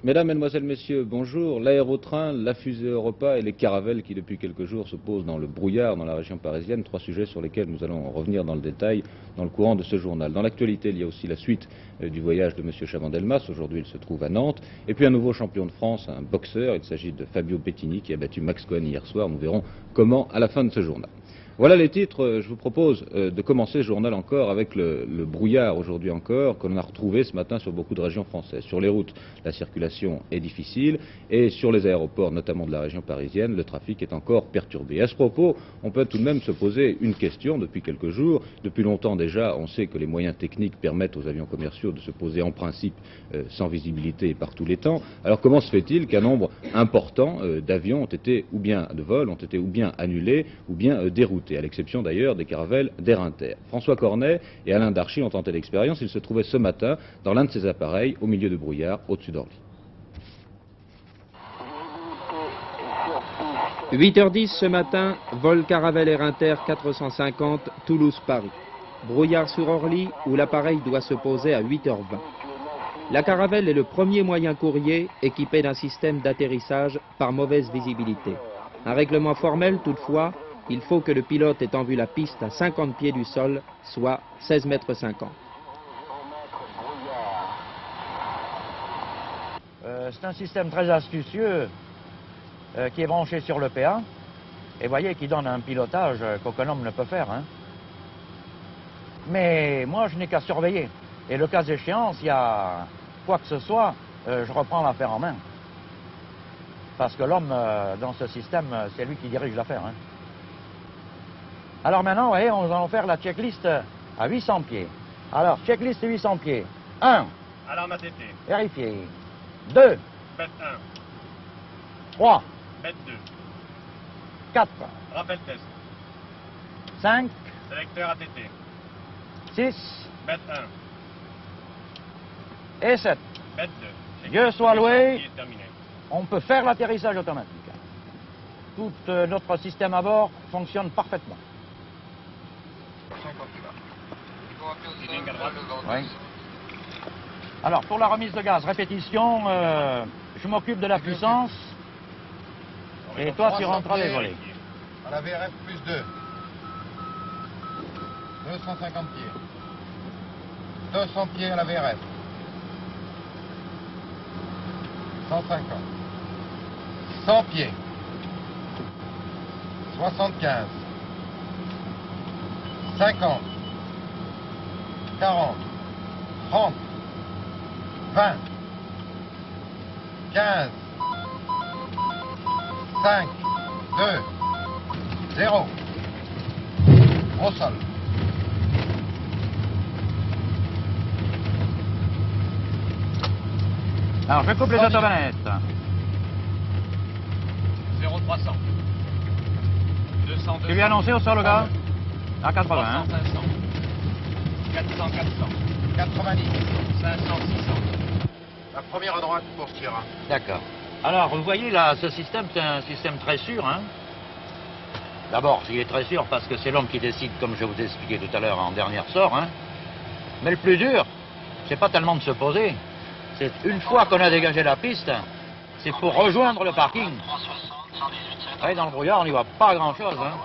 Mesdames, Mesdemoiselles, Messieurs, bonjour. L'aérotrain, la fusée Europa et les caravelles qui depuis quelques jours se posent dans le brouillard dans la région parisienne. Trois sujets sur lesquels nous allons revenir dans le détail dans le courant de ce journal. Dans l'actualité, il y a aussi la suite du voyage de M. Chaban-Delmas. Aujourd'hui, il se trouve à Nantes. Et puis un nouveau champion de France, un boxeur. Il s'agit de Fabio Bettini qui a battu Max Cohen hier soir. Nous verrons comment à la fin de ce journal. Voilà les titres. Je vous propose de commencer ce journal encore avec le brouillard aujourd'hui encore que l'on a retrouvé ce matin sur beaucoup de régions françaises. Sur les routes, la circulation est difficile et sur les aéroports, notamment de la région parisienne, le trafic est encore perturbé. À ce propos, on peut tout de même se poser une question depuis quelques jours. Depuis longtemps déjà, on sait que les moyens techniques permettent aux avions commerciaux de se poser en principe sans visibilité par tous les temps. Alors comment se fait-il qu'un nombre important d'avions ont été ou bien de vols ont été ou bien annulés ou bien déroutés, à l'exception d'ailleurs des caravelles d'Air Inter. François Cornet et Alain Darchy ont tenté l'expérience. Ils se trouvaient ce matin dans l'un de ces appareils au milieu de brouillard au-dessus d'Orly. 8h10 ce matin, vol Caravelle Air Inter 450 Toulouse-Paris. Brouillard sur Orly où l'appareil doit se poser à 8h20. La Caravelle est le premier moyen courrier équipé d'un système d'atterrissage par mauvaise visibilité. Un règlement formel toutefois, il faut que le pilote ait en vue la piste à 50 pieds du sol, soit 16,50 mètres. C'est un système très astucieux qui est branché sur le PA et voyez qui donne un pilotage qu'aucun homme ne peut faire. Hein. Mais moi je n'ai qu'à surveiller et le cas échéant, s'il y a quoi que ce soit, je reprends l'affaire en main. Parce que l'homme dans ce système, c'est lui qui dirige l'affaire. Hein. Alors maintenant, vous voyez, on va faire la checklist à 800 pieds. Alors, checklist 800 pieds. 1. Alarme ATT. Vérifier. 2. Bête 1. 3. Bête 2. 4. Rappel test. 5. Sélecteur ATT. 6. Bête 1. Et 7. Bête 2. Dieu soit loué. Qui est terminé. On peut faire l'atterrissage automatique. Tout notre système à bord fonctionne parfaitement. Oui. Alors, pour la remise de gaz, répétition, je m'occupe de la puissance et toi, tu rentreras les volets. À la VRF plus 2. 250 pieds. 200 pieds à la VRF. 150. 100 pieds. 75. 50. 40. 30. 20. 15. 5. 2. 0. Au sol. Alors, je coupe les automanettes. 0300. 200. Tu lui as annoncé au sol, le gars? À 80, hein? 500. 400, 400. 90. 500, 600. La première à droite pour Sierra. D'accord. Alors, vous voyez, là, ce système, c'est un système très sûr, hein. D'abord, il est très sûr parce que c'est l'homme qui décide, comme je vous ai expliqué tout à l'heure en dernier ressort, hein. Mais le plus dur, c'est pas tellement de se poser. C'est une fois qu'on a dégagé la piste, c'est pour rejoindre le parking. Ouais, dans le brouillard, on n'y voit pas grand-chose, hein.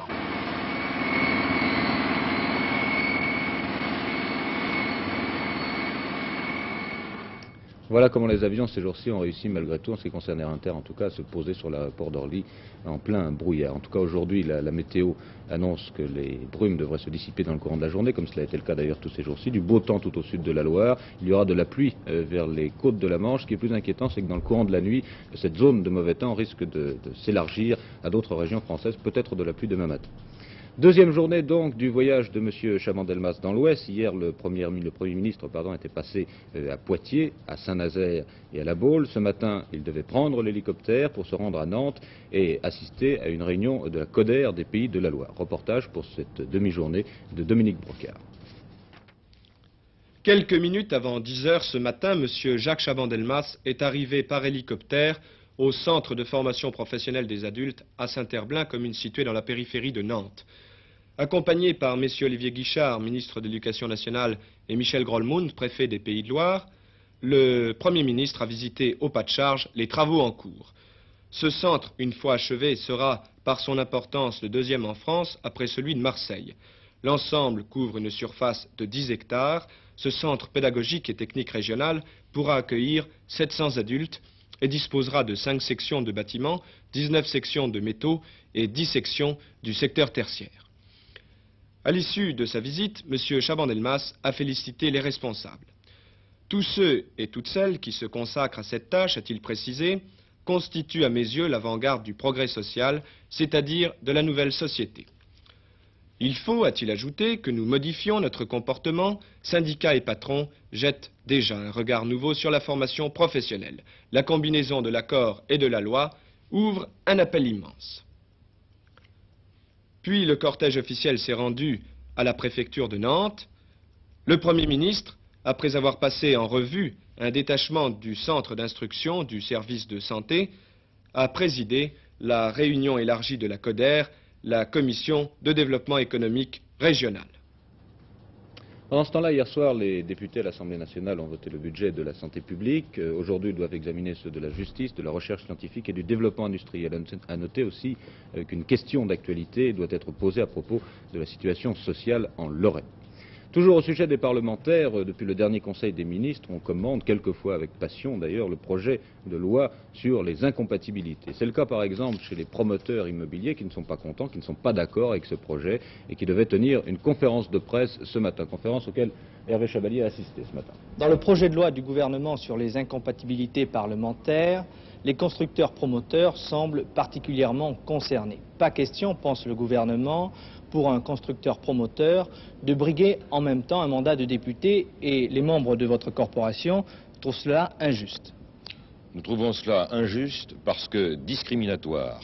Voilà comment les avions ces jours-ci ont réussi malgré tout, en ce qui concerne Air Inter en tout cas, à se poser sur l'aéroport d'Orly en plein brouillard. En tout cas aujourd'hui la météo annonce que les brumes devraient se dissiper dans le courant de la journée, comme cela a été le cas d'ailleurs tous ces jours-ci. Du beau temps tout au sud de la Loire, il y aura de la pluie vers les côtes de la Manche. Ce qui est plus inquiétant, c'est que dans le courant de la nuit, cette zone de mauvais temps risque de s'élargir à d'autres régions françaises, peut-être de la pluie demain matin. Deuxième journée donc du voyage de M. Chaban-Delmas dans l'Ouest. Hier, le Premier ministre était passé à Poitiers, à Saint-Nazaire et à La Baule. Ce matin, il devait prendre l'hélicoptère pour se rendre à Nantes et assister à une réunion de la CODER des Pays de la Loire. Reportage pour cette demi-journée de Dominique Brocard. Quelques minutes avant 10 heures ce matin, M. Jacques Chaban-Delmas est arrivé par hélicoptère au centre de formation professionnelle des adultes à Saint-Herblain, commune située dans la périphérie de Nantes. Accompagné par M. Olivier Guichard, ministre de l'Éducation nationale, et Michel Grolmund, préfet des Pays de Loire, le Premier ministre a visité au pas de charge les travaux en cours. Ce centre, une fois achevé, sera, par son importance, le deuxième en France, après celui de Marseille. L'ensemble couvre une surface de 10 hectares. Ce centre pédagogique et technique régional pourra accueillir 700 adultes et disposera de 5 sections de bâtiments, 19 sections de métaux et 10 sections du secteur tertiaire. À l'issue de sa visite, M. Chaban-Delmas a félicité les responsables. Tous ceux et toutes celles qui se consacrent à cette tâche, a-t-il précisé, constituent à mes yeux l'avant-garde du progrès social, c'est-à-dire de la nouvelle société. Il faut, a-t-il ajouté, que nous modifions notre comportement. Syndicats et patrons jettent déjà un regard nouveau sur la formation professionnelle. La combinaison de l'accord et de la loi ouvre un appel immense. Puis le cortège officiel s'est rendu à la préfecture de Nantes. Le Premier ministre, après avoir passé en revue un détachement du centre d'instruction du service de santé, a présidé la réunion élargie de la CODER, la Commission de développement économique régional. Pendant ce temps-là, hier soir, les députés à l'Assemblée nationale ont voté le budget de la santé publique. Aujourd'hui, ils doivent examiner ceux de la justice, de la recherche scientifique et du développement industriel. À noter aussi qu'une question d'actualité doit être posée à propos de la situation sociale en Lorraine. Toujours au sujet des parlementaires, depuis le dernier Conseil des ministres, on commande, quelquefois avec passion d'ailleurs, le projet de loi sur les incompatibilités. C'est le cas par exemple chez les promoteurs immobiliers qui ne sont pas contents, qui ne sont pas d'accord avec ce projet et qui devaient tenir une conférence de presse ce matin, conférence auquel Hervé Chabalier a assisté ce matin. Dans le projet de loi du gouvernement sur les incompatibilités parlementaires, les constructeurs promoteurs semblent particulièrement concernés. Pas question, pense le gouvernement, pour un constructeur promoteur de briguer en même temps un mandat de député, et les membres de votre corporation trouvent cela injuste. Nous trouvons cela injuste parce que discriminatoire.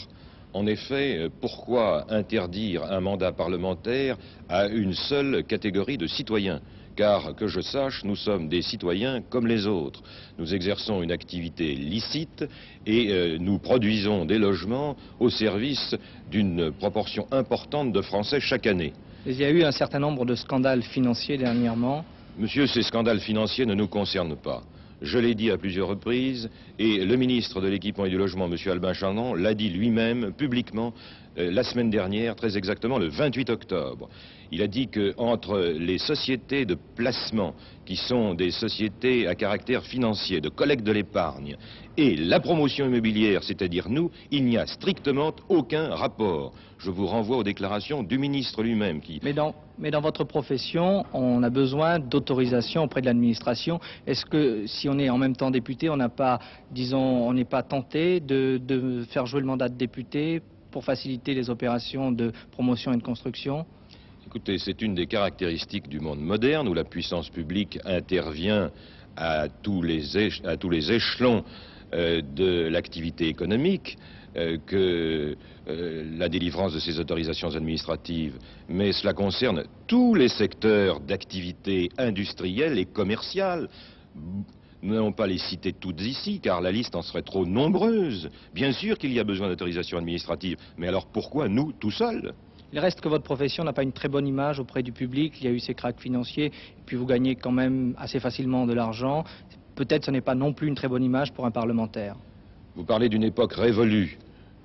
En effet, pourquoi interdire un mandat parlementaire à une seule catégorie de citoyens ? Car, que je sache, nous sommes des citoyens comme les autres. Nous exerçons une activité licite et nous produisons des logements au service d'une proportion importante de Français chaque année. Il y a eu un certain nombre de scandales financiers dernièrement. Monsieur, ces scandales financiers ne nous concernent pas. Je l'ai dit à plusieurs reprises, et le ministre de l'Équipement et du Logement, M. Albin Chardon, l'a dit lui-même publiquement la semaine dernière, très exactement le 28 octobre. Il a dit qu'entre les sociétés de placement, qui sont des sociétés à caractère financier, de collecte de l'épargne, et la promotion immobilière, c'est-à-dire nous, il n'y a strictement aucun rapport. Je vous renvoie aux déclarations du ministre lui-même qui... Mais dans votre profession, on a besoin d'autorisation auprès de l'administration. Est-ce que si on est en même temps député, on n'a pas, disons, on n'est pas tenté de faire jouer le mandat de député pour faciliter les opérations de promotion et de construction ? Écoutez, c'est une des caractéristiques du monde moderne où la puissance publique intervient à tous les échelons de l'activité économique que la délivrance de ces autorisations administratives. Mais cela concerne tous les secteurs d'activité industrielle et commerciale. Nous n'allons pas les citer toutes ici, car la liste en serait trop nombreuse. Bien sûr qu'il y a besoin d'autorisation administrative, mais alors pourquoi nous, tout seuls ? Il reste que votre profession n'a pas une très bonne image auprès du public. Il y a eu ces cracks financiers, et puis vous gagnez quand même assez facilement de l'argent. Peut-être ce n'est pas non plus une très bonne image pour un parlementaire. Vous parlez d'une époque révolue.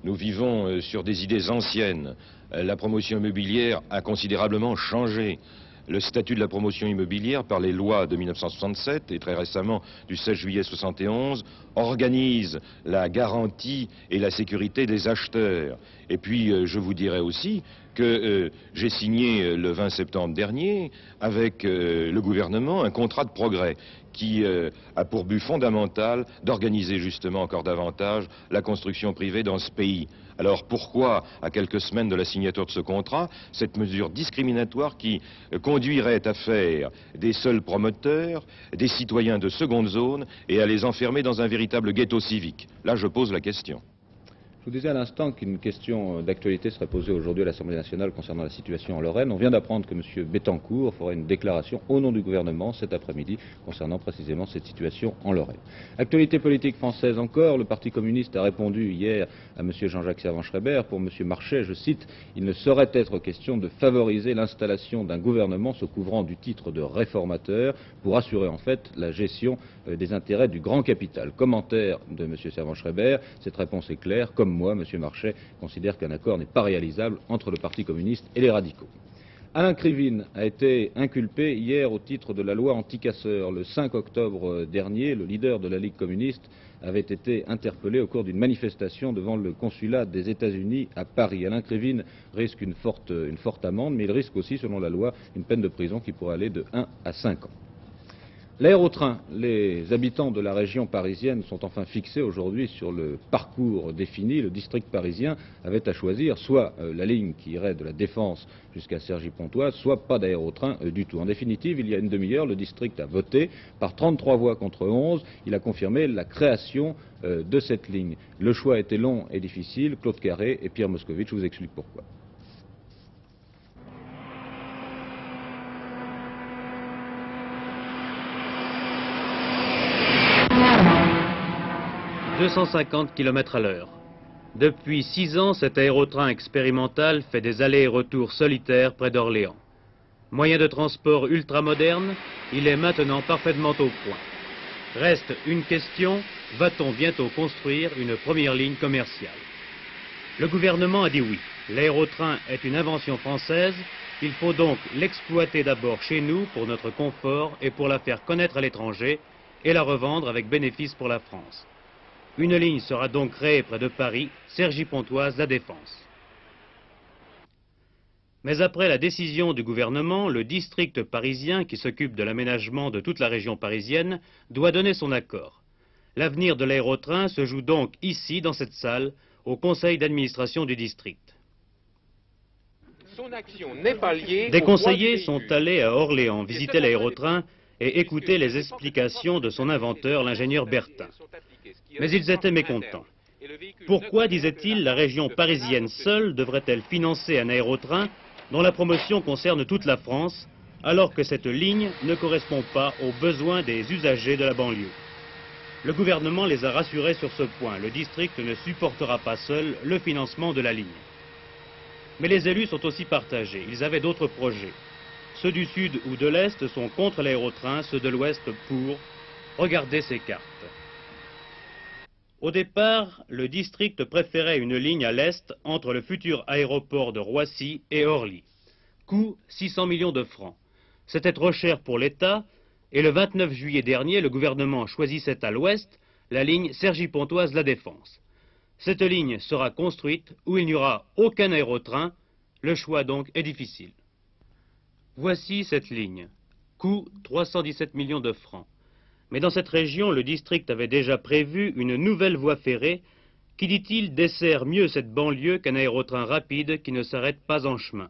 Nous vivons sur des idées anciennes. La promotion immobilière a considérablement changé. Le statut de la promotion immobilière, par les lois de 1967 et très récemment du 16 juillet 71, organise la garantie et la sécurité des acheteurs. Et puis, je vous dirais aussi que j'ai signé le 20 septembre dernier avec le gouvernement un contrat de progrès qui a pour but fondamental d'organiser justement encore davantage la construction privée dans ce pays. Alors pourquoi, à quelques semaines de la signature de ce contrat, cette mesure discriminatoire qui conduirait à faire des seuls promoteurs, des citoyens de seconde zone et à les enfermer dans un véritable ghetto civique? Là, je pose la question. Je vous disais à l'instant qu'une question d'actualité serait posée aujourd'hui à l'Assemblée nationale concernant la situation en Lorraine. On vient d'apprendre que M. Bettencourt fera une déclaration au nom du gouvernement cet après-midi concernant précisément cette situation en Lorraine. Actualité politique française encore, le Parti communiste a répondu hier à M. Jean-Jacques Servan-Schreiber. Pour M. Marchais, je cite, « Il ne saurait être question de favoriser l'installation d'un gouvernement se couvrant du titre de réformateur pour assurer en fait la gestion des intérêts du grand capital. Commentaire de M. Servan-Schreiber, cette réponse est claire. Comme moi, M. Marchais considère qu'un accord n'est pas réalisable entre le Parti communiste et les radicaux. Alain Krivine a été inculpé hier au titre de la loi anti-casseurs. Le 5 octobre dernier, le leader de la Ligue communiste avait été interpellé au cours d'une manifestation devant le consulat des États-Unis à Paris. Alain Krivine risque une forte amende, mais il risque aussi, selon la loi, une peine de prison qui pourrait aller de 1 à 5 ans. L'aérotrain, les habitants de la région parisienne sont enfin fixés aujourd'hui sur le parcours défini. Le district parisien avait à choisir soit la ligne qui irait de la Défense jusqu'à Cergy-Pontoise, soit pas d'aérotrain du tout. En définitive, il y a une demi-heure, le district a voté par 33 voix contre 11. Il a confirmé la création de cette ligne. Le choix était long et difficile. Claude Carré et Pierre Moscovici vous expliquent pourquoi. 250 km/h. Depuis 6 ans, cet aérotrain expérimental fait des allers et retours solitaires près d'Orléans. Moyen de transport ultramoderne, il est maintenant parfaitement au point. Reste une question, va-t-on bientôt construire une première ligne commerciale? Le gouvernement a dit oui. L'aérotrain est une invention française, il faut donc l'exploiter d'abord chez nous pour notre confort et pour la faire connaître à l'étranger et la revendre avec bénéfice pour la France. Une ligne sera donc créée près de Paris, Cergy-Pontoise, La Défense. Mais après la décision du gouvernement, le district parisien, qui s'occupe de l'aménagement de toute la région parisienne, doit donner son accord. L'avenir de l'aérotrain se joue donc ici, dans cette salle, au conseil d'administration du district. Des conseillers sont allés à Orléans visiter l'aérotrain et écouter les explications de son inventeur, l'ingénieur Bertin. Mais ils étaient mécontents. Pourquoi, disait-il, la région parisienne seule devrait-elle financer un aérotrain dont la promotion concerne toute la France, alors que cette ligne ne correspond pas aux besoins des usagers de la banlieue? Le gouvernement les a rassurés sur ce point. Le district ne supportera pas seul le financement de la ligne. Mais les élus sont aussi partagés. Ils avaient d'autres projets. Ceux du sud ou de l'est sont contre l'aérotrain, ceux de l'ouest pour. Regardez ces cartes. Au départ, le district préférait une ligne à l'est entre le futur aéroport de Roissy et Orly. Coût 600 millions de francs. C'était trop cher pour l'État et le 29 juillet dernier, le gouvernement choisissait à l'ouest la ligne Cergy-Pontoise-La Défense. Cette ligne sera construite où il n'y aura aucun aérotrain. Le choix donc est difficile. Voici cette ligne. Coût 317 millions de francs. Mais dans cette région, le district avait déjà prévu une nouvelle voie ferrée qui, dit-il, dessert mieux cette banlieue qu'un aérotrain rapide qui ne s'arrête pas en chemin.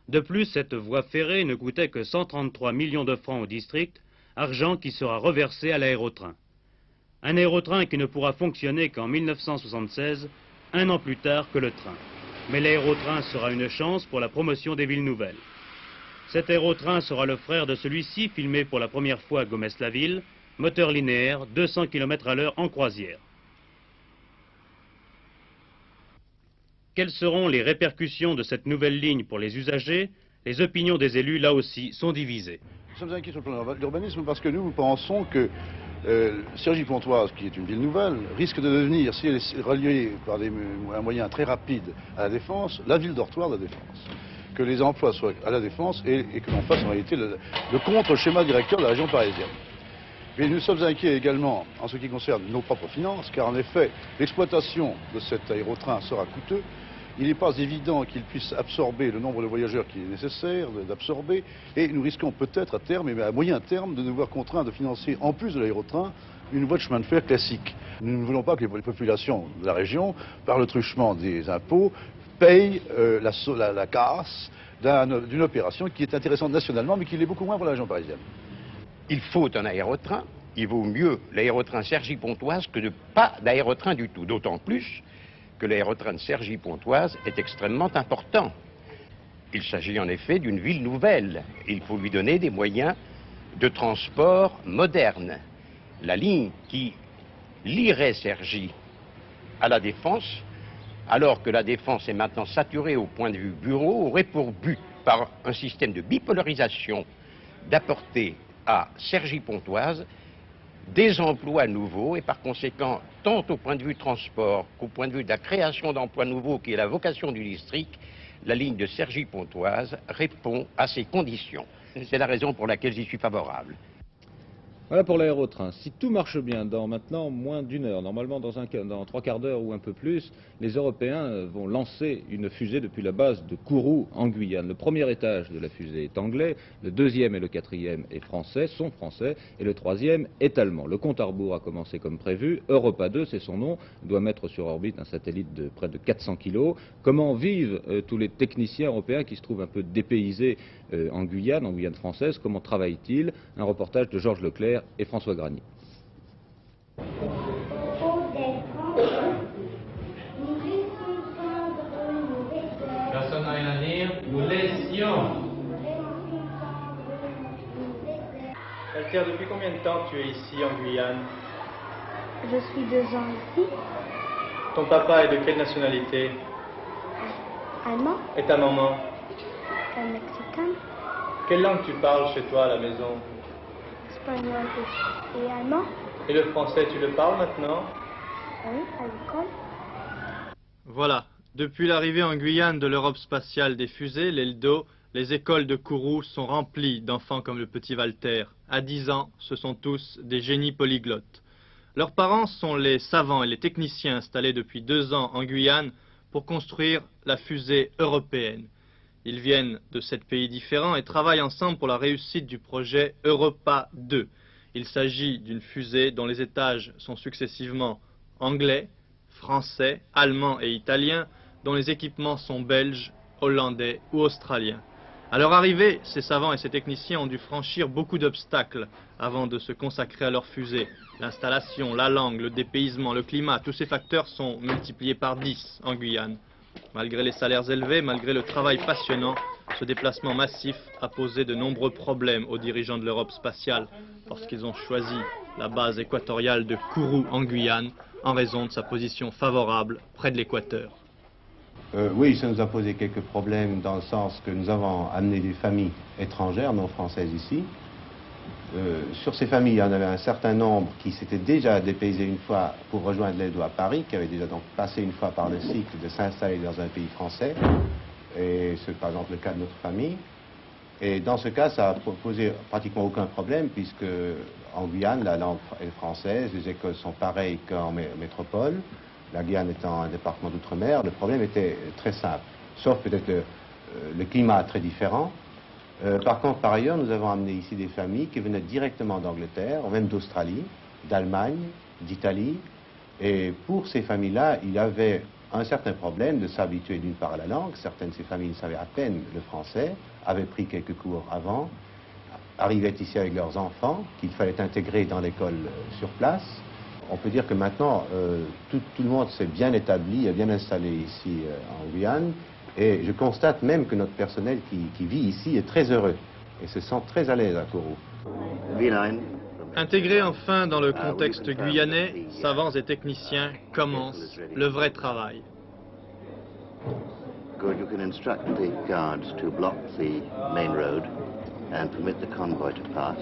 De plus, cette voie ferrée ne coûtait que 133 millions de francs au district, argent qui sera reversé à l'aérotrain. Un aérotrain qui ne pourra fonctionner qu'en 1976, un an plus tard que le train. Mais l'aérotrain sera une chance pour la promotion des villes nouvelles. Cet aérotrain sera le frère de celui-ci, filmé pour la première fois à Gomès-la-Ville, moteur linéaire, 200 km/h en croisière. Quelles seront les répercussions de cette nouvelle ligne pour les usagers? Les opinions des élus, là aussi, sont divisées. Nous sommes inquiets sur le plan de l'urbanisme parce que nous pensons que Cergy-Pontoise, qui est une ville nouvelle, risque de devenir, si elle est reliée par un moyen très rapide à la Défense, la ville dortoir de la Défense. Que les emplois soient à la Défense et que l'on fasse en réalité le contre-schéma directeur de la région parisienne. Mais nous sommes inquiets également en ce qui concerne nos propres finances, car en effet, l'exploitation de cet aérotrain sera coûteux. Il n'est pas évident qu'il puisse absorber le nombre de voyageurs qu'il est nécessaire d'absorber, et nous risquons peut-être à terme, et à moyen terme, de nous voir contraints de financer, en plus de l'aérotrain, une voie de chemin de fer classique. Nous ne voulons pas que les populations de la région, par le truchement des impôts, payent la casse d'une opération qui est intéressante nationalement, mais qui l'est beaucoup moins pour la région parisienne. Il faut un aérotrain, il vaut mieux l'aérotrain Cergy-Pontoise que pas d'aérotrain du tout, d'autant plus que l'aérotrain de Cergy-Pontoise est extrêmement important. Il s'agit en effet d'une ville nouvelle, il faut lui donner des moyens de transport modernes. La ligne qui lierait Cergy à la Défense, alors que la Défense est maintenant saturée au point de vue bureau, aurait pour but, par un système de bipolarisation, d'apporter à Cergy-Pontoise des emplois nouveaux et par conséquent, tant au point de vue transport qu'au point de vue de la création d'emplois nouveaux qui est la vocation du district, la ligne de Cergy-Pontoise répond à ces conditions. C'est la raison pour laquelle j'y suis favorable. Voilà pour l'aérotrain. Si tout marche bien, dans maintenant moins d'une heure, normalement dans 3/4 d'heure ou un peu plus, les Européens vont lancer une fusée depuis la base de Kourou en Guyane. Le premier étage de la fusée est anglais, le deuxième et le quatrième sont français, et le troisième est allemand. Le compte à rebours a commencé comme prévu. Europa 2, c'est son nom, doit mettre sur orbite un satellite de près de 400 kg. Comment vivent tous les techniciens européens qui se trouvent un peu dépaysés en Guyane française? Comment travaillent-ils? Un reportage de Georges Leclerc et François Granier. Personne n'a rien à dire. Nous laissions. Alter, depuis combien de temps tu es ici en Guyane? Je suis 2 ans ici. Ton papa est de quelle nationalité? Allemand. Et ta maman? Mexicaine. Quelle langue tu parles chez toi à la maison? Espagnol et allemand. Et le français, tu le parles maintenant? Oui, à l'école. Voilà. Depuis l'arrivée en Guyane de l'Europe spatiale des fusées, l'ELDO, les écoles de Kourou sont remplies d'enfants comme le petit Walter. À 10 ans, ce sont tous des génies polyglottes. Leurs parents sont les savants et les techniciens installés depuis 2 ans en Guyane pour construire la fusée européenne. Ils viennent de 7 pays différents et travaillent ensemble pour la réussite du projet Europa 2. Il s'agit d'une fusée dont les étages sont successivement anglais, français, allemand et italien, dont les équipements sont belges, hollandais ou australiens. À leur arrivée, ces savants et ces techniciens ont dû franchir beaucoup d'obstacles avant de se consacrer à leur fusée. L'installation, la langue, le dépaysement, le climat, tous ces facteurs sont multipliés par 10 en Guyane. Malgré les salaires élevés, malgré le travail passionnant, ce déplacement massif a posé de nombreux problèmes aux dirigeants de l'Europe spatiale lorsqu'ils ont choisi la base équatoriale de Kourou en Guyane en raison de sa position favorable près de l'équateur. Oui, ça nous a posé quelques problèmes dans le sens que nous avons amené des familles étrangères, non françaises ici. Sur ces familles, il y en avait un certain nombre qui s'étaient déjà dépaysés une fois pour rejoindre l'ELDO à Paris, qui avaient déjà donc passé une fois par le cycle de s'installer dans un pays français. Et c'est par exemple le cas de notre famille. Et dans ce cas, ça a posé pratiquement aucun problème, puisque en Guyane, la langue est française, les écoles sont pareilles qu'en métropole. La Guyane étant un département d'outre-mer, le problème était très simple, sauf peut-être le climat très différent. Par contre, par ailleurs, nous avons amené ici des familles qui venaient directement d'Angleterre, ou même d'Australie, d'Allemagne, d'Italie. Et pour ces familles-là, il y avait un certain problème de s'habituer d'une part à la langue. Certaines de ces familles savaient à peine le français, avaient pris quelques cours avant, arrivaient ici avec leurs enfants, qu'il fallait intégrer dans l'école sur place. On peut dire que maintenant, tout le monde s'est bien établi et bien installé ici en Guyane. Et je constate même que notre personnel qui vit ici est très heureux et se sent très à l'aise à Kourou. Intégrés enfin dans le contexte guyanais, savants et techniciens commencent le vrai travail. Good, you can instruct the guards to block the main road and permit the convoy to pass.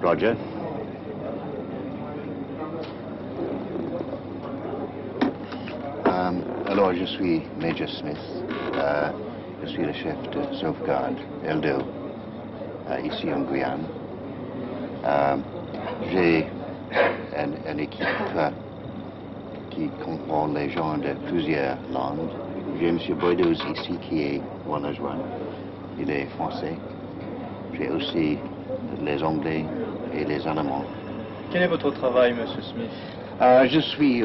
Roger. Alors, je suis Major Smith. Je suis le chef de sauvegarde ELDO ici en Guyane. J'ai une équipe qui comprend les gens de plusieurs langues. J'ai M. Boydos ici qui est mon adjoint. Il est français. J'ai aussi les Anglais et les Allemands. Quel est votre travail, M. Smith? Je suis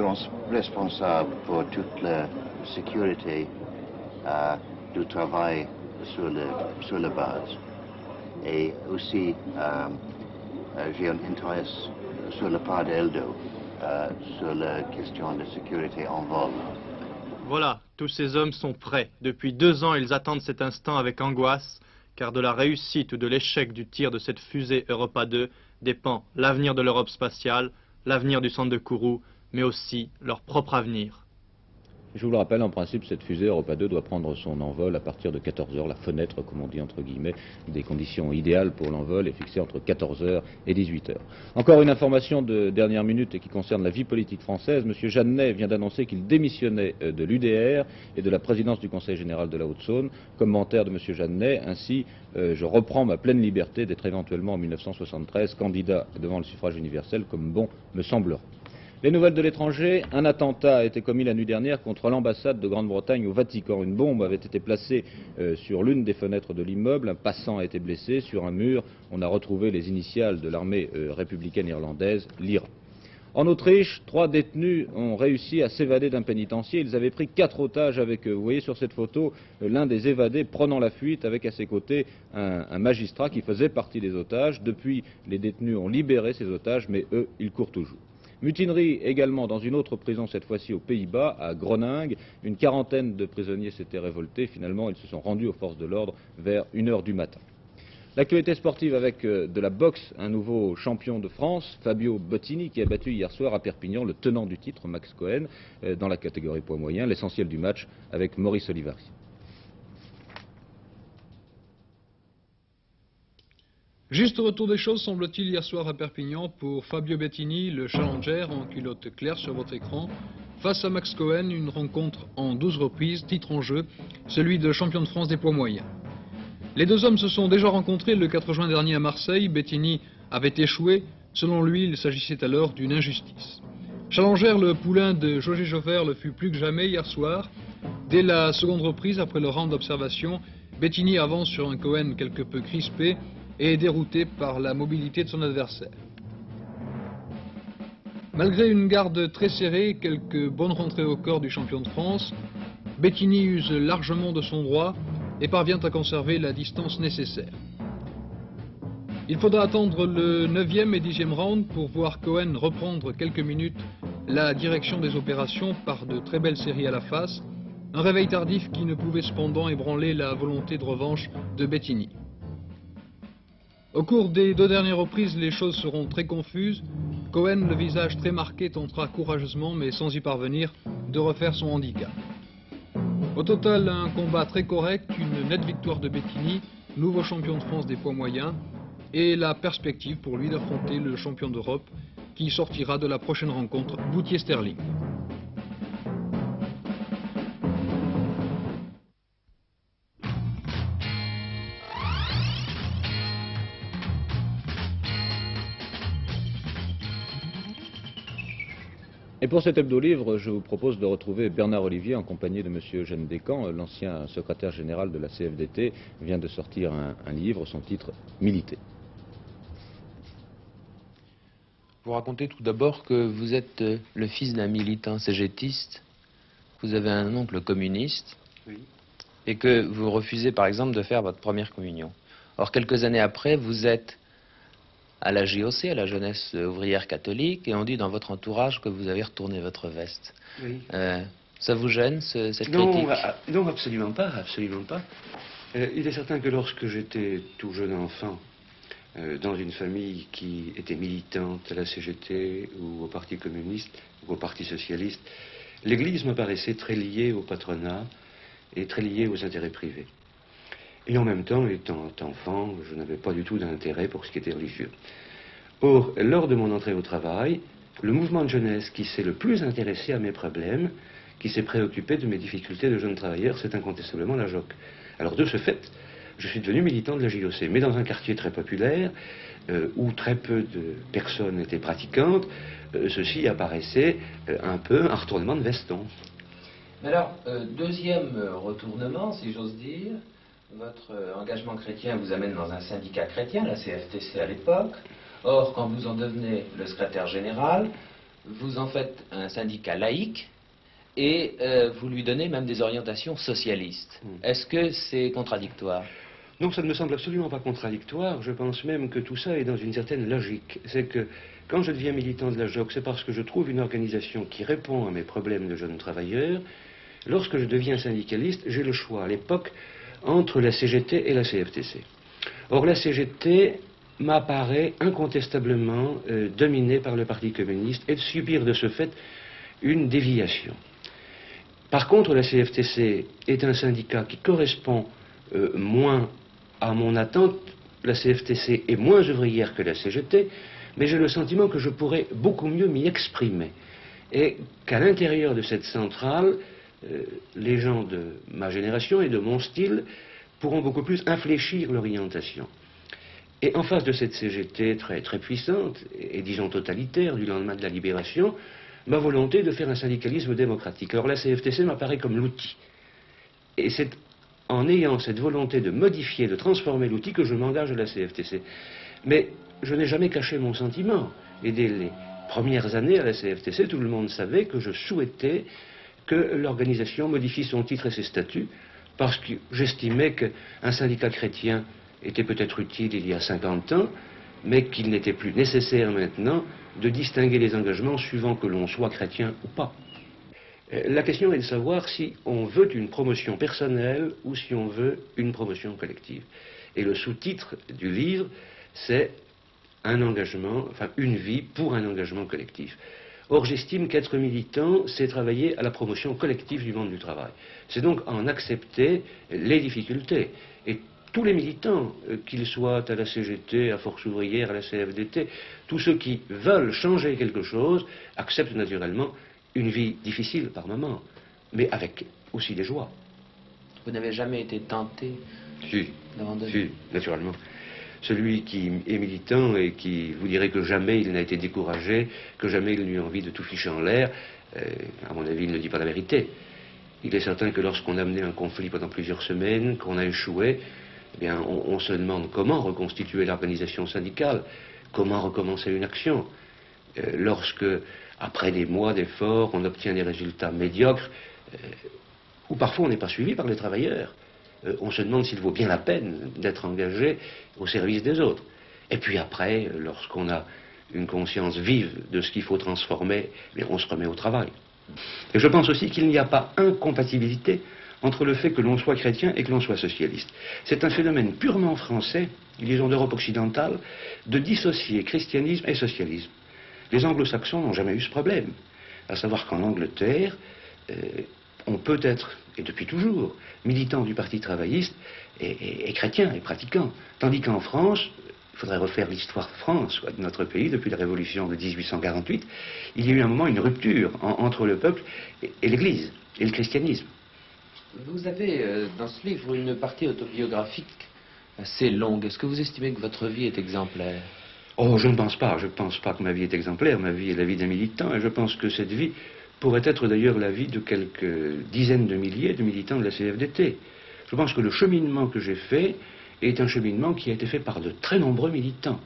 responsable pour toute la sécurité du travail sur la base. Et aussi, j'ai un intérêt sur la part d'ELDO, sur la question de sécurité en vol. Voilà, tous ces hommes sont prêts. Depuis 2 ans, ils attendent cet instant avec angoisse, car de la réussite ou de l'échec du tir de cette fusée Europa 2 dépend l'avenir de l'Europe spatiale, l'avenir du centre de Kourou, mais aussi leur propre avenir. Je vous le rappelle, en principe, cette fusée Europa 2 doit prendre son envol à partir de 14 h. La fenêtre, comme on dit entre guillemets, des conditions idéales pour l'envol est fixée entre 14 h et 18 h. Encore une information de dernière minute et qui concerne la vie politique française. M. Jeannet vient d'annoncer qu'il démissionnait de l'UDR et de la présidence du Conseil général de la Haute-Saône. Commentaire de M. Jeannet, ainsi, je reprends ma pleine liberté d'être éventuellement en 1973 candidat devant le suffrage universel comme bon me semblera. Les nouvelles de l'étranger, un attentat a été commis la nuit dernière contre l'ambassade de Grande-Bretagne au Vatican. Une bombe avait été placée sur l'une des fenêtres de l'immeuble, un passant a été blessé. Sur un mur, on a retrouvé les initiales de l'armée républicaine irlandaise, l'IRA. En Autriche, 3 détenus ont réussi à s'évader d'un pénitencier. Ils avaient pris 4 otages avec eux. Vous voyez sur cette photo l'un des évadés prenant la fuite avec à ses côtés un magistrat qui faisait partie des otages. Depuis, les détenus ont libéré ces otages, mais eux, ils courent toujours. Mutinerie également dans une autre prison, cette fois-ci aux Pays-Bas, à Groningue. Une quarantaine de prisonniers s'étaient révoltés. Finalement, ils se sont rendus aux forces de l'ordre vers 1 h du matin. L'actualité sportive avec de la boxe, un nouveau champion de France, Fabio Bottini, qui a battu hier soir à Perpignan le tenant du titre, Max Cohen, dans la catégorie poids moyen. L'essentiel du match avec Maurice Olivari. Juste retour des choses, semble-t-il, hier soir à Perpignan pour Fabio Bettini, le challenger en culotte claire sur votre écran, face à Max Cohen, une rencontre en 12 reprises, titre en jeu, celui de champion de France des poids moyens. Les deux hommes se sont déjà rencontrés le 4 juin dernier à Marseille. Bettini avait échoué. Selon lui, il s'agissait alors d'une injustice. Challenger, le poulain de José Jover le fut plus que jamais hier soir. Dès la seconde reprise, après le round d'observation, Bettini avance sur un Cohen quelque peu crispé et est dérouté par la mobilité de son adversaire. Malgré une garde très serrée et quelques bonnes rentrées au corps du champion de France, Bettini use largement de son droit et parvient à conserver la distance nécessaire. Il faudra attendre le 9e et 10e round pour voir Cohen reprendre quelques minutes la direction des opérations par de très belles séries à la face, un réveil tardif qui ne pouvait cependant ébranler la volonté de revanche de Bettini. Au cours des 2 dernières reprises, les choses seront très confuses. Cohen, le visage très marqué, tentera courageusement, mais sans y parvenir, de refaire son handicap. Au total, un combat très correct, une nette victoire de Bettini, nouveau champion de France des poids moyens, et la perspective pour lui d'affronter le champion d'Europe qui sortira de la prochaine rencontre, Boutier-Sterling. Et pour cet hebdo-livre, je vous propose de retrouver Bernard Olivier en compagnie de M. Eugène Descamps, l'ancien secrétaire général de la CFDT, vient de sortir un livre, son titre « Militer ». Vous racontez tout d'abord que vous êtes le fils d'un militant cégétiste, vous avez un oncle communiste, oui, et que vous refusez par exemple de faire votre première communion. Or, quelques années après, vous êtes à la JOC, à la Jeunesse ouvrière catholique, et on dit dans votre entourage que vous avez retourné votre veste. Oui. Ça vous gêne, cette critique? Non, absolument pas, absolument pas. Il est certain que lorsque j'étais tout jeune enfant, dans une famille qui était militante à la CGT ou au Parti communiste ou au Parti socialiste, l'Église me paraissait très liée au patronat et très liée aux intérêts privés. Et en même temps, étant enfant, je n'avais pas du tout d'intérêt pour ce qui était religieux. Or, lors de mon entrée au travail, le mouvement de jeunesse qui s'est le plus intéressé à mes problèmes, qui s'est préoccupé de mes difficultés de jeune travailleur, c'est incontestablement la JOC. Alors de ce fait, je suis devenu militant de la JOC, mais dans un quartier très populaire, où très peu de personnes étaient pratiquantes, ceci apparaissait un peu un retournement de veston. Mais alors, deuxième retournement, si j'ose dire, votre engagement chrétien vous amène dans un syndicat chrétien, la CFTC à l'époque. Or, quand vous en devenez le secrétaire général, vous en faites un syndicat laïque et vous lui donnez même des orientations socialistes. Est-ce que c'est contradictoire? Non, ça ne me semble absolument pas contradictoire. Je pense même que tout ça est dans une certaine logique. C'est que quand je deviens militant de la JOC, c'est parce que je trouve une organisation qui répond à mes problèmes de jeunes travailleurs. Lorsque je deviens syndicaliste, j'ai le choix à l'époque entre la CGT et la CFTC. Or, la CGT m'apparaît incontestablement dominée par le Parti communiste et de subir de ce fait une déviation. Par contre, la CFTC est un syndicat qui correspond moins à mon attente. La CFTC est moins ouvrière que la CGT, mais j'ai le sentiment que je pourrais beaucoup mieux m'y exprimer. Et qu'à l'intérieur de cette centrale, les gens de ma génération et de mon style pourront beaucoup plus infléchir l'orientation. Et en face de cette CGT très, très puissante et disons totalitaire du lendemain de la libération, ma volonté de faire un syndicalisme démocratique. Alors la CFTC m'apparaît comme l'outil. Et c'est en ayant cette volonté de modifier, de transformer l'outil que je m'engage à la CFTC. Mais je n'ai jamais caché mon sentiment. Et dès les premières années à la CFTC, tout le monde savait que je souhaitais que l'organisation modifie son titre et ses statuts, parce que j'estimais qu'un syndicat chrétien était peut-être utile il y a 50 ans, mais qu'il n'était plus nécessaire maintenant de distinguer les engagements suivant que l'on soit chrétien ou pas. La question est de savoir si on veut une promotion personnelle ou si on veut une promotion collective. Et le sous-titre du livre, c'est un engagement, enfin une vie pour un engagement collectif. Or, j'estime qu'être militant, c'est travailler à la promotion collective du monde du travail. C'est donc en accepter les difficultés. Et tous les militants, qu'ils soient à la CGT, à Force ouvrière, à la CFDT, tous ceux qui veulent changer quelque chose, acceptent naturellement une vie difficile par moment, mais avec aussi des joies. Vous n'avez jamais été tenté d'abandonner? Si, naturellement. Celui qui est militant et qui vous dirait que jamais il n'a été découragé, que jamais il n'eut envie de tout ficher en l'air, à mon avis, il ne dit pas la vérité. Il est certain que lorsqu'on a mené un conflit pendant plusieurs semaines, qu'on a échoué, eh bien, on se demande comment reconstituer l'organisation syndicale, comment recommencer une action. Lorsque, après des mois d'efforts, on obtient des résultats médiocres, ou parfois on n'est pas suivi par les travailleurs. On se demande s'il vaut bien la peine d'être engagé au service des autres. Et puis après, lorsqu'on a une conscience vive de ce qu'il faut transformer, eh on se remet au travail. Et je pense aussi qu'il n'y a pas incompatibilité entre le fait que l'on soit chrétien et que l'on soit socialiste. C'est un phénomène purement français, disons d'Europe occidentale, de dissocier christianisme et socialisme. Les anglo-saxons n'ont jamais eu ce problème. À savoir qu'en Angleterre, on peut être, et depuis toujours, militant du Parti travailliste et chrétien et pratiquant. Tandis qu'en France, il faudrait refaire l'histoire de France, de notre pays, depuis la Révolution de 1848, il y a eu un moment une rupture entre le peuple et l'Église, et le christianisme. Vous avez dans ce livre une partie autobiographique assez longue. Est-ce que vous estimez que votre vie est exemplaire? Oh, je ne pense pas. Je ne pense pas que ma vie est exemplaire. Ma vie est la vie d'un militant, et je pense que cette vie pourrait être d'ailleurs la vie de quelques dizaines de milliers de militants de la CFDT. Je pense que le cheminement que j'ai fait est un cheminement qui a été fait par de très nombreux militants.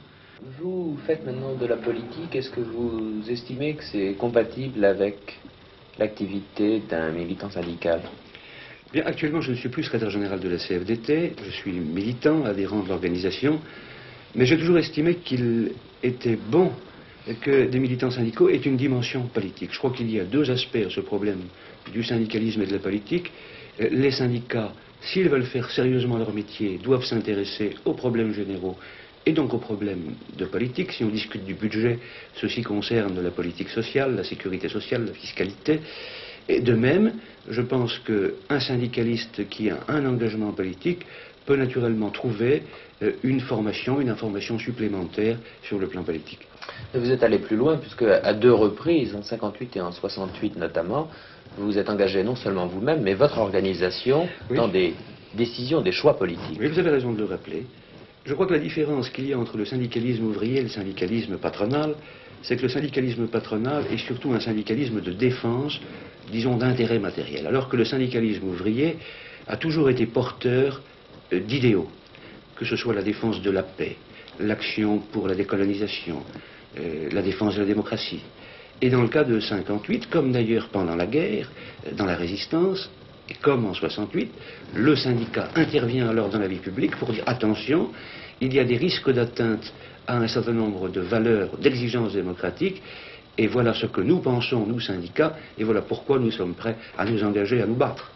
Vous faites maintenant de la politique. Est-ce que vous estimez que c'est compatible avec l'activité d'un militant syndical? Bien, actuellement, je ne suis plus secrétaire général de la CFDT. Je suis militant, adhérent de l'organisation. Mais j'ai toujours estimé qu'il était bon que des militants syndicaux aient une dimension politique. Je crois qu'il y a deux aspects à ce problème du syndicalisme et de la politique. Les syndicats, s'ils veulent faire sérieusement leur métier, doivent s'intéresser aux problèmes généraux et donc aux problèmes de politique. Si on discute du budget, ceci concerne la politique sociale, la sécurité sociale, la fiscalité. Et de même, je pense qu'un syndicaliste qui a un engagement politique peut naturellement trouver une formation, une information supplémentaire sur le plan politique. Vous êtes allé plus loin, puisque à deux reprises, en 58 et en 68 notamment, vous vous êtes engagé non seulement vous-même, mais votre organisation dans des décisions, des choix politiques. Oui, vous avez raison de le rappeler. Je crois que la différence qu'il y a entre le syndicalisme ouvrier et le syndicalisme patronal, c'est que le syndicalisme patronal est surtout un syndicalisme de défense, disons d'intérêt matériel, alors que le syndicalisme ouvrier a toujours été porteur d'idéaux, que ce soit la défense de la paix, l'action pour la décolonisation, la défense de la démocratie. Et dans le cas de 58, comme d'ailleurs pendant la guerre, dans la résistance, et comme en 68, le syndicat intervient alors dans la vie publique pour dire attention, il y a des risques d'atteinte à un certain nombre de valeurs, d'exigences démocratiques, et voilà ce que nous pensons, nous syndicats, et voilà pourquoi nous sommes prêts à nous engager, à nous battre.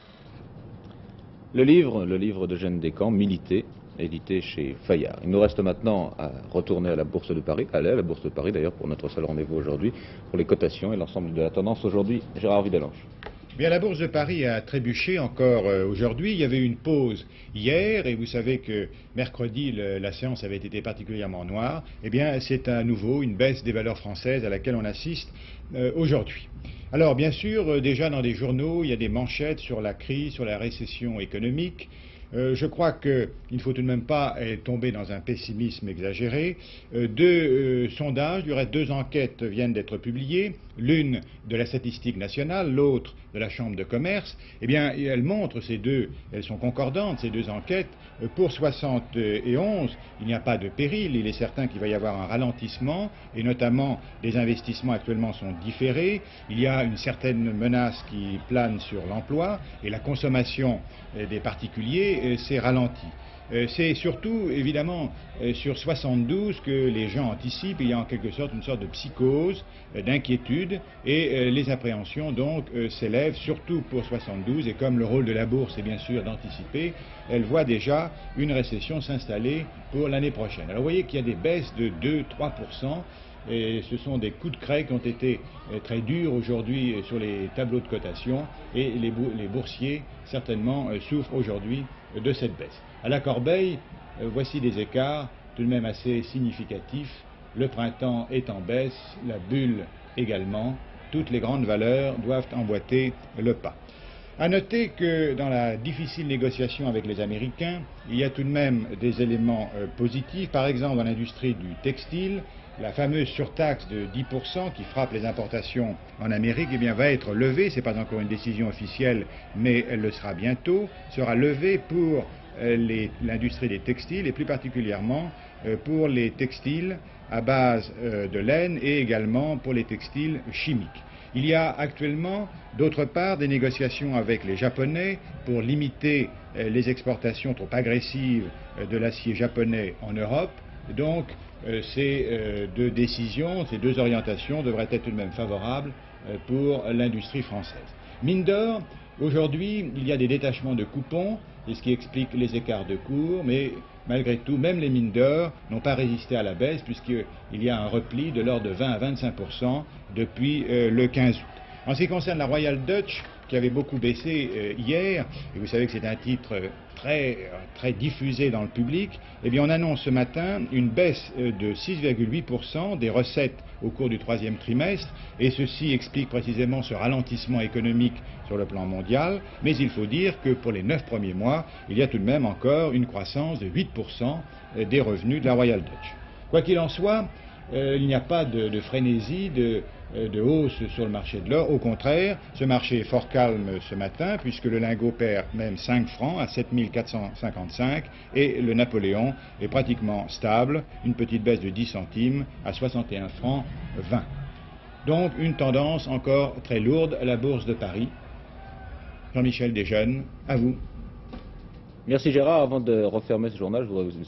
Le livre d'Eugène Descamps, Militer, édité chez Fayard. Il nous reste maintenant à retourner à la Bourse de Paris, aller à la Bourse de Paris d'ailleurs pour notre seul rendez-vous aujourd'hui, pour les cotations et l'ensemble de la tendance aujourd'hui. Gérard Videlange. Bien, la Bourse de Paris a trébuché encore aujourd'hui. Il y avait une pause hier et vous savez que mercredi, la séance avait été particulièrement noire. Eh bien, c'est à nouveau une baisse des valeurs françaises à laquelle on assiste aujourd'hui. Alors, bien sûr, déjà dans des journaux, il y a des manchettes sur la crise, sur la récession économique. Je crois qu'il ne faut tout de même pas tomber dans un pessimisme exagéré. Deux sondages, deux enquêtes viennent d'être publiées, l'une de la statistique nationale, l'autre de la Chambre de commerce. Eh bien, elles montrent elles sont concordantes, ces deux enquêtes. Pour 71, il n'y a pas de péril. Il est certain qu'il va y avoir un ralentissement, et notamment les investissements actuellement sont différés. Il y a une certaine menace qui plane sur l'emploi, et la consommation des particuliers s'est ralentie. C'est surtout, évidemment, sur 72 que les gens anticipent. Il y a en quelque sorte une sorte de psychose, d'inquiétude, et les appréhensions donc s'élèvent surtout pour 72. Et comme le rôle de la bourse est bien sûr d'anticiper, elle voit déjà une récession s'installer pour l'année prochaine. Alors vous voyez qu'il y a des baisses de 2-3%. Et ce sont des coups de craie qui ont été très durs aujourd'hui sur les tableaux de cotation, et les boursiers certainement souffrent aujourd'hui de cette baisse. À la corbeille, voici des écarts tout de même assez significatifs. Le printemps est en baisse, la bulle également. Toutes les grandes valeurs doivent emboîter le pas. À noter que dans la difficile négociation avec les Américains, il y a tout de même des éléments positifs. Par exemple, dans l'industrie du textile, la fameuse surtaxe de 10% qui frappe les importations en Amérique, eh bien, va être levée. Ce n'est pas encore une décision officielle, mais elle le sera bientôt. Sera levée pour l'industrie des textiles, et plus particulièrement pour les textiles à base de laine, et également pour les textiles chimiques. Il y a actuellement, d'autre part, des négociations avec les Japonais pour limiter les exportations trop agressives de l'acier japonais en Europe. Donc, ces deux décisions, ces deux orientations devraient être tout de même favorables pour l'industrie française. Mine d'or, aujourd'hui, il y a des détachements de coupons, et ce qui explique les écarts de cours, mais malgré tout, même les mines d'or n'ont pas résisté à la baisse, puisqu'il y a un repli de l'ordre de 20 à 25% depuis le 15 août. En ce qui concerne la Royal Dutch, qui avait beaucoup baissé hier, et vous savez que c'est un titre très diffusé dans le public, eh bien on annonce ce matin une baisse de 6,8% des recettes au cours du troisième trimestre, et ceci explique précisément ce ralentissement économique sur le plan mondial, mais il faut dire que pour les 9 premiers mois, il y a tout de même encore une croissance de 8% des revenus de la Royal Dutch. Quoi qu'il en soit, il n'y a pas de frénésie de hausse sur le marché de l'or. Au contraire, ce marché est fort calme ce matin, puisque le lingot perd même 5 francs à 7455, et le Napoléon est pratiquement stable, une petite baisse de 10 centimes à 61 francs 20. Donc une tendance encore très lourde à la Bourse de Paris. Jean-Michel Desjeunes, à vous. Merci Gérard. Avant de refermer ce journal, je voudrais vous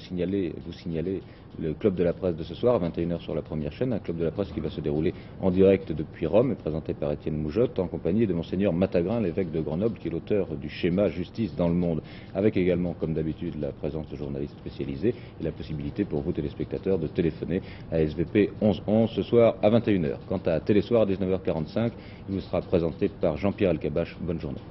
signaler le Club de la Presse de ce soir à 21h sur la première chaîne, un Club de la Presse qui va se dérouler en direct depuis Rome et présenté par Étienne Moujotte en compagnie de Monseigneur Matagrin, l'évêque de Grenoble, qui est l'auteur du schéma Justice dans le monde, avec également, comme d'habitude, la présence de journalistes spécialisés et la possibilité pour vous téléspectateurs de téléphoner à SVP 1111 ce soir à 21h. Quant à Télésoir à 19h45, il vous sera présenté par Jean-Pierre Elkabbach. Bonne journée.